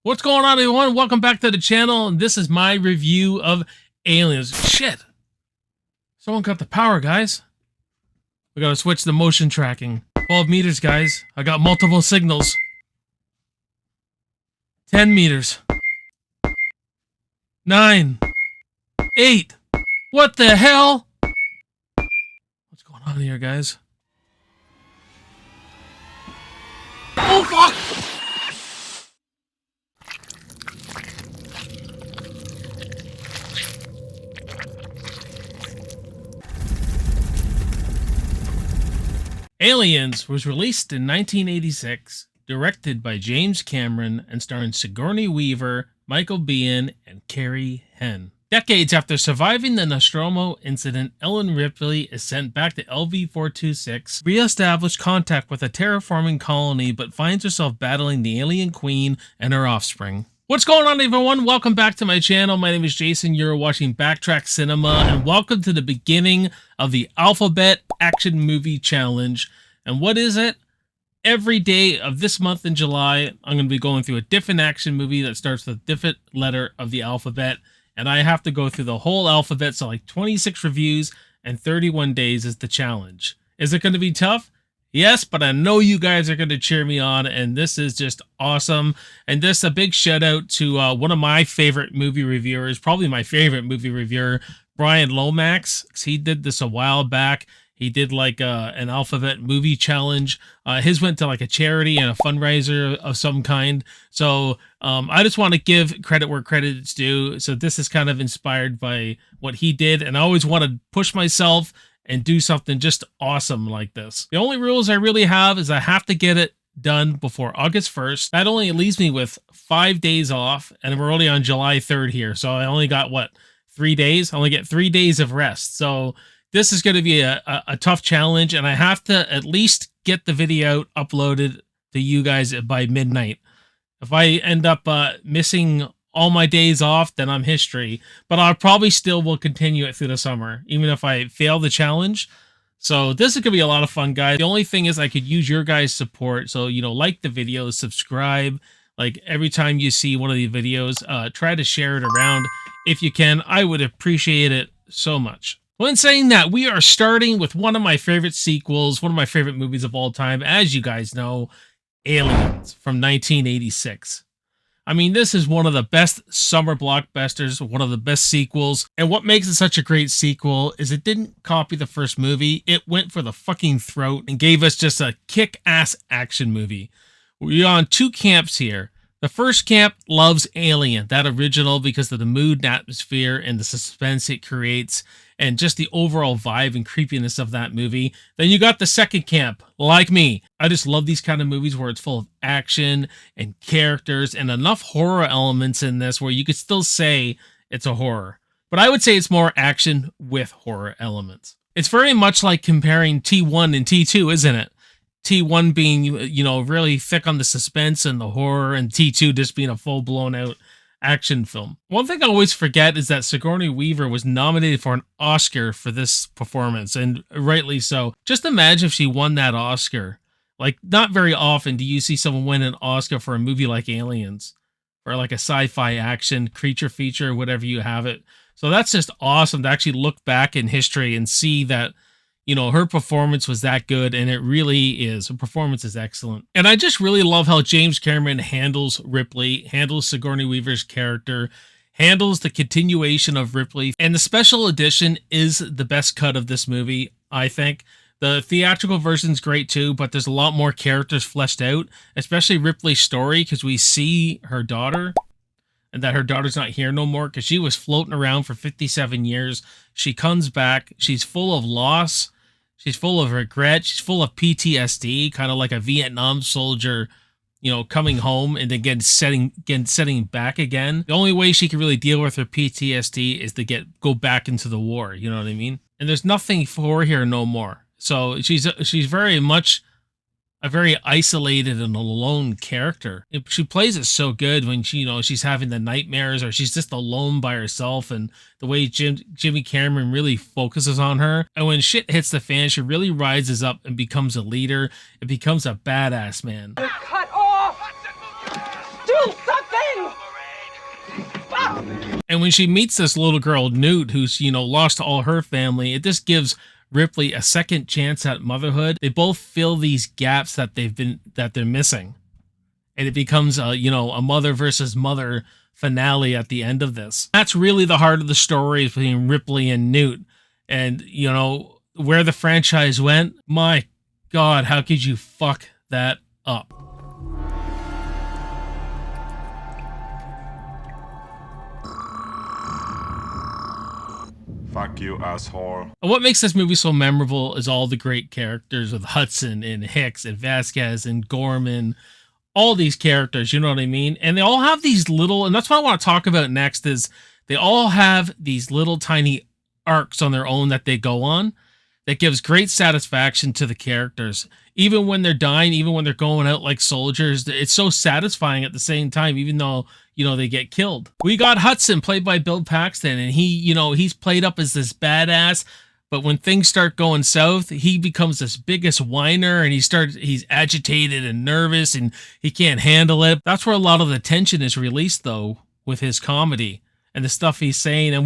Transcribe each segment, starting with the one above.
What's going on, everyone? Welcome back to the channel, and this is my review of Aliens. Shit! Someone cut the power, guys. We gotta switch the motion tracking. 12 meters, guys. I got multiple signals. 10 meters. 9. 8. What the hell? What's going on here, guys? Oh, fuck! Aliens was released in 1986, directed by James Cameron and starring Sigourney Weaver, Michael Biehn, and Carrie Henn. Decades after surviving the Nostromo incident, Ellen Ripley is sent back to LV-426, re-established contact with a terraforming colony, but finds herself battling the alien queen and her offspring. What's going on, everyone? Welcome back to my channel. My name is Jason. You're watching Backtrack Cinema, and welcome to the beginning of the Alphabet Action Movie Challenge. And what is it? Every day of this month in July, I'm going to be going through a different action movie that starts with a different letter of the alphabet, and I have to go through the whole alphabet, so like 26 reviews and 31 days is the challenge. Is it going to be tough? Yes, but I know you guys are going to cheer me on, and this is just awesome. And this a big shout out to one of my favorite movie reviewers, probably my favorite movie reviewer, Brian Lomax. He did this a while back. He did like an alphabet movie challenge. His went to like a charity and a fundraiser of some kind. So I just want to give credit where credit is due. So this is kind of inspired by what he did, and I always want to push myself and do something just awesome like this. The only rules I really have is I have to get it done before August 1st. That only leaves me with 5 days off, and we're only on July 3rd here. So I only got, what, 3 days? I only get 3 days of rest. So this is going to be a tough challenge, and I have to at least get the video uploaded to you guys by midnight. If I end up missing all my days off, then I'm history. But I probably still will continue it through the summer, even if I fail the challenge. So this is going to be a lot of fun, guys. The only thing is I could use your guys' support. So, you know, like the video, subscribe. Like every time you see one of the videos, try to share it around if you can. I would appreciate it so much. Well, in saying that, we are starting with one of my favorite sequels, one of my favorite movies of all time, as you guys know, Aliens from 1986. I mean, this is one of the best summer blockbusters, one of the best sequels. And what makes it such a great sequel is it didn't copy the first movie. It went for the fucking throat and gave us just a kick-ass action movie. We're on two camps here. The first camp loves Alien, that original, because of the mood and atmosphere and the suspense it creates and just the overall vibe and creepiness of that movie. Then you got the second camp, like me. I just love these kind of movies where it's full of action and characters and enough horror elements in this where you could still say it's a horror. But I would say it's more action with horror elements. It's very much like comparing T1 and T2, isn't it? T1 being, you know, really thick on the suspense and the horror, and T2 just being a full-blown out action film. One thing I always forget is that Sigourney Weaver was nominated for an Oscar for this performance, and rightly so. Just imagine if she won that Oscar. Like, not very often do you see someone win an Oscar for a movie like Aliens, or like a sci-fi action creature feature, whatever you have it. So that's just awesome to actually look back in history and see that, you know, her performance was that good, and it really is. Her performance is excellent. And I just really love how James Cameron handles Ripley, handles Sigourney Weaver's character, handles the continuation of Ripley. And the special edition is the best cut of this movie, I think. The theatrical version's great too, but there's a lot more characters fleshed out, especially Ripley's story, because we see her daughter, and that her daughter's not here no more, because she was floating around for 57 years. She comes back. She's full of loss. She's full of regret. She's full of PTSD, kind of like a Vietnam soldier, you know, coming home and then setting back again. The only way she can really deal with her PTSD is to go back into the war. You know what I mean? And there's nothing for her here no more. So she's very much a very isolated and alone character. She plays it so good when she, you know, she's having the nightmares or she's just alone by herself, and the way Jimmy Cameron really focuses on her. And when shit hits the fan, she really rises up and becomes a leader. It becomes a badass, man. Cut off! Do something! And when she meets this little girl, Newt, who's, lost all her family, it just gives Ripley a second chance at motherhood. They both fill these gaps that they're missing. And it becomes a mother versus mother finale at the end of this. That's really the heart of the story between Ripley and Newt. And, where the franchise went, my God, how could you fuck that up? Fuck you, asshole. And what makes this movie so memorable is all the great characters with Hudson and Hicks and Vasquez and Gorman, all these characters, you know what I mean? And they all have these little, and that's what I want to talk about next, is they all have these little tiny arcs on their own that they go on that gives great satisfaction to the characters. Even when they're dying, even when they're going out like soldiers, it's so satisfying at the same time, even though, they get killed. We got Hudson, played by Bill Paxton, and he's played up as this badass, but when things start going south, he becomes this biggest whiner, and he's agitated and nervous, and he can't handle it. That's where a lot of the tension is released, though, with his comedy and the stuff he's saying, and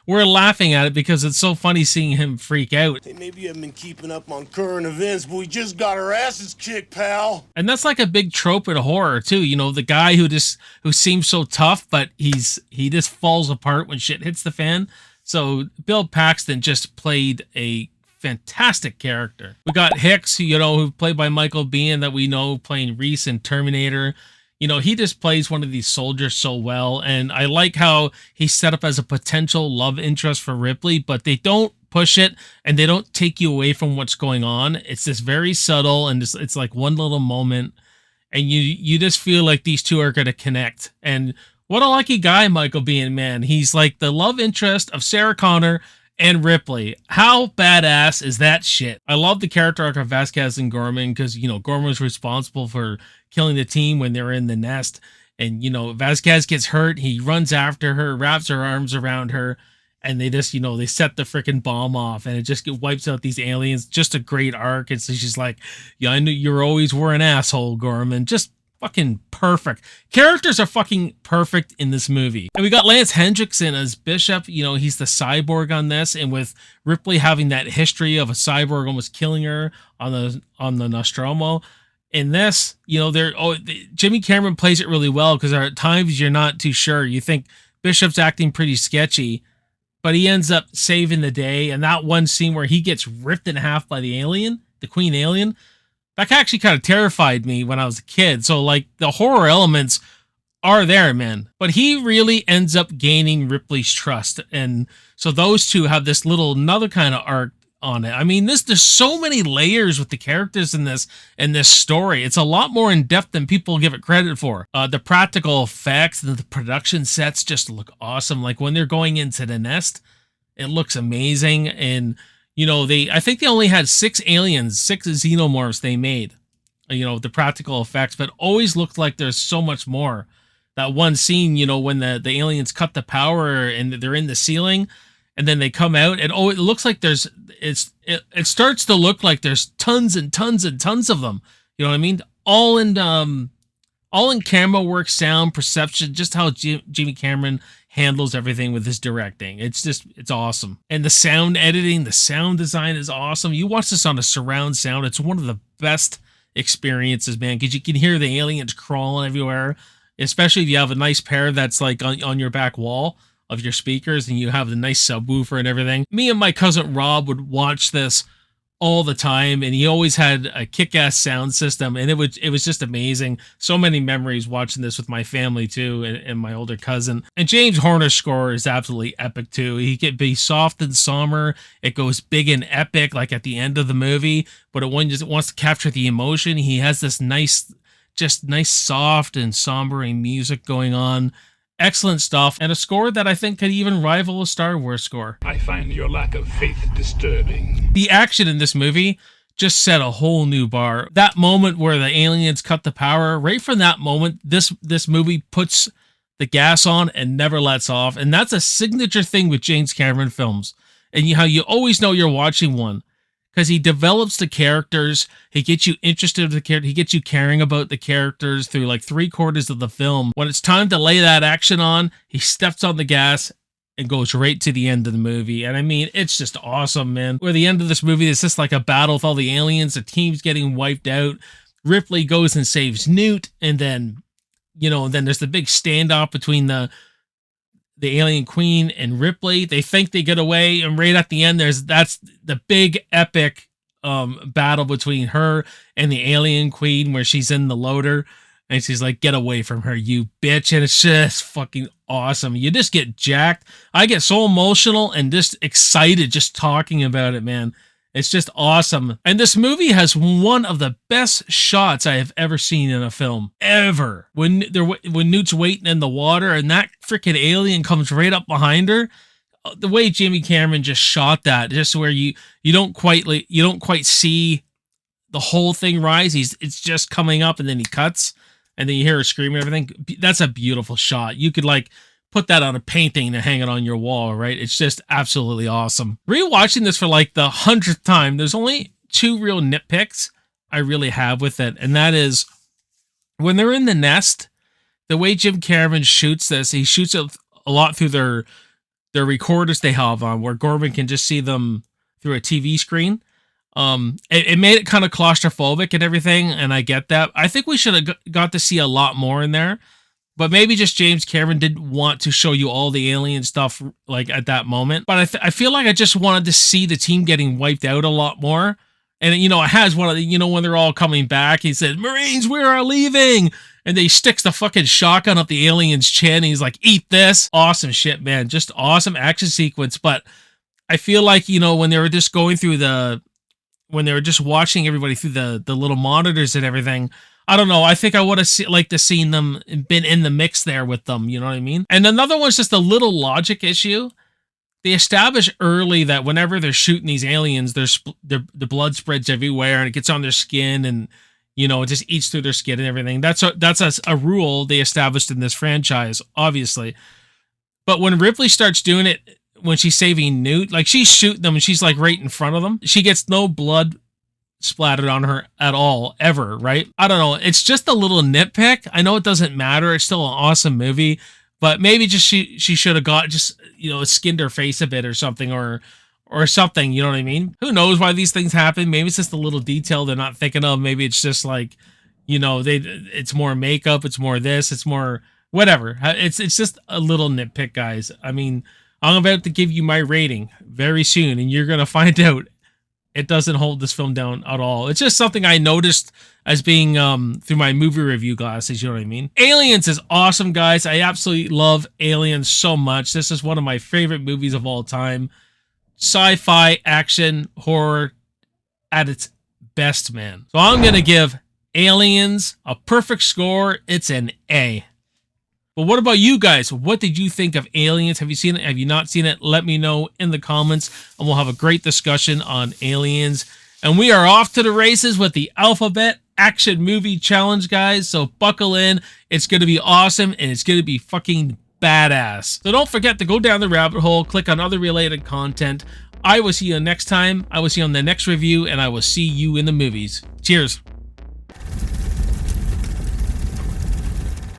we're laughing at it because it's so funny seeing him freak out. Hey, maybe you haven't been keeping up on current events, but we just got our asses kicked, pal. And that's like a big trope in horror too. The guy who seems so tough, but he just falls apart when shit hits the fan. So Bill Paxton just played a fantastic character. We got Hicks, who played by Michael Biehn, that we know playing Reese in Terminator. He just plays one of these soldiers so well, and I like how he's set up as a potential love interest for Ripley, but they don't push it, and they don't take you away from what's going on. It's just very subtle, and it's like one little moment, and you just feel like these two are going to connect. And what a lucky guy Michael Biehn, man. He's like the love interest of Sarah Connor and Ripley. How badass is that shit? I love the character arc of Vasquez and Gorman because, Gorman was responsible for killing the team when they were in the nest. And, Vasquez gets hurt. He runs after her, wraps her arms around her, and they just, they set the freaking bomb off, and it just wipes out these aliens. Just a great arc. And so she's like, yeah, I knew you were an asshole, Gorman. Just fucking perfect. Characters are fucking perfect in this movie. And we got Lance Hendrickson as Bishop. He's the cyborg on this, and with Ripley having that history of a cyborg almost killing her on the Nostromo. In this, Jimmy Cameron plays it really well because at times you're not too sure. You think Bishop's acting pretty sketchy, but he ends up saving the day. And that one scene where he gets ripped in half by the alien, the queen alien, that actually kind of terrified me when I was a kid. So, like, the horror elements are there, man. But he really ends up gaining Ripley's trust. And so those two have this another kind of arc on it. I mean, there's so many layers with the characters in this story. It's a lot more in depth than people give it credit for. The practical effects and the production sets just look awesome. Like when they're going into the nest, it looks amazing. And I think they only had 6 xenomorphs they made, the practical effects, but always looked like there's so much more. That one scene, when the aliens cut the power and they're in the ceiling and then they come out, and it looks like it starts to look like there's tons and tons and tons of them. You know what I mean? All in camera work, sound, perception, just how Jimmy Cameron handles everything with his directing. It's awesome. And the sound editing, the sound design is awesome. You watch this on a surround sound. It's one of the best experiences, man, because you can hear the aliens crawling everywhere, especially if you have a nice pair that's like on your back wall of your speakers and you have the nice subwoofer and everything. Me and my cousin Rob would watch this all the time, and he always had a kick-ass sound system, and it was just amazing. So many memories watching this with my family too, and my older cousin. And James Horner's score is absolutely epic too. He can be soft and somber. It goes big and epic, like at the end of the movie, but it just wants to capture the emotion. He has this nice soft and sombering music going on. Excellent stuff, and a score that I think could even rival a Star Wars score. I find your lack of faith disturbing. The action in this movie just set a whole new bar. That moment where the aliens cut the power, right from that moment, this movie puts the gas on and never lets off, and that's a signature thing with James Cameron films. And how you always know you're watching one, because he develops the characters. He gets you interested in the character. He gets you caring about the characters through like 3/4 of the film. When it's time to lay that action on, he steps on the gas and goes right to the end of the movie. And I mean, it's just awesome, man. Where the end of this movie is just like a battle with all the aliens. The team's getting wiped out. Ripley goes and saves Newt, and then, you know, then there's the big standoff between the alien queen and Ripley. They think they get away, and right at the end, that's the big epic battle between her and the alien queen, where she's in the loader and she's like, "Get away from her, you bitch!" And it's just fucking awesome. You just get jacked. I get so emotional and just excited just talking about it, man. It's just awesome. And this movie has one of the best shots I have ever seen in a film. Ever. When Newt's waiting in the water and that freaking alien comes right up behind her. The way Jimmy Cameron just shot that, just where you don't quite see the whole thing rise. It's just coming up and then he cuts and then you hear her scream and everything. That's a beautiful shot. You could like put that on a painting and hang it on your wall, right? It's just absolutely awesome. Rewatching this for like the 100th time, there's only 2 real nitpicks I really have with it, and that is when they're in the nest, the way Jim Cameron shoots this, he shoots it a lot through their recorders they have on, where Gorman can just see them through a TV screen. It made it kind of claustrophobic and everything, and I get that. I think we should have got to see a lot more in there. But maybe just James Cameron didn't want to show you all the alien stuff like at that moment. But I feel like I just wanted to see the team getting wiped out a lot more. And, you know, it has one of the, you know, when they're all coming back, he said, "Marines, we are leaving." And they sticks the fucking shotgun up the alien's chin. And he's like, "Eat this." Awesome shit, man. Just awesome action sequence. But I feel like, you know, when they were just going through when they were just watching everybody through the little monitors and everything, I don't know. I think I would have liked to seen them been in the mix there with them. You know what I mean? And another one's just a little logic issue. They establish early that whenever they're shooting these aliens, the blood spreads everywhere and it gets on their skin, and you know it just eats through their skin and everything. That's a rule they established in this franchise, obviously. But when Ripley starts doing it, when she's saving Newt, like she's shooting them and she's like right in front of them, she gets no blood splattered on her at all, ever, right? I don't know. It's just a little nitpick. I know it doesn't matter. It's still an awesome movie, but maybe just she should have got just, you know, skinned her face a bit or something, or something, you know what I mean? Who knows why these things happen? Maybe it's just a little detail they're not thinking of. Maybe it's just like, you know, it's more makeup, it's more this, it's more whatever. It's just a little nitpick, guys. I mean, I'm about to give you my rating very soon, and you're going to find out it doesn't hold this film down at all. It's just something I noticed as being through my movie review glasses, you know what I mean? Aliens is awesome, guys. I absolutely love Aliens so much. This is one of my favorite movies of all time. Sci-fi, action, horror at its best, man. So I'm going to give Aliens a perfect score. It's an A. But what about you guys? What did you think of Aliens? Have you seen it? Have you not seen it? Let me know in the comments, and we'll have a great discussion on Aliens. And we are off to the races with the Alphabet Action Movie Challenge, guys. So buckle in. It's going to be awesome, and it's going to be fucking badass. So don't forget to go down the rabbit hole, click on other related content. I will see you next time. I will see you on the next review, and I will see you in the movies. Cheers.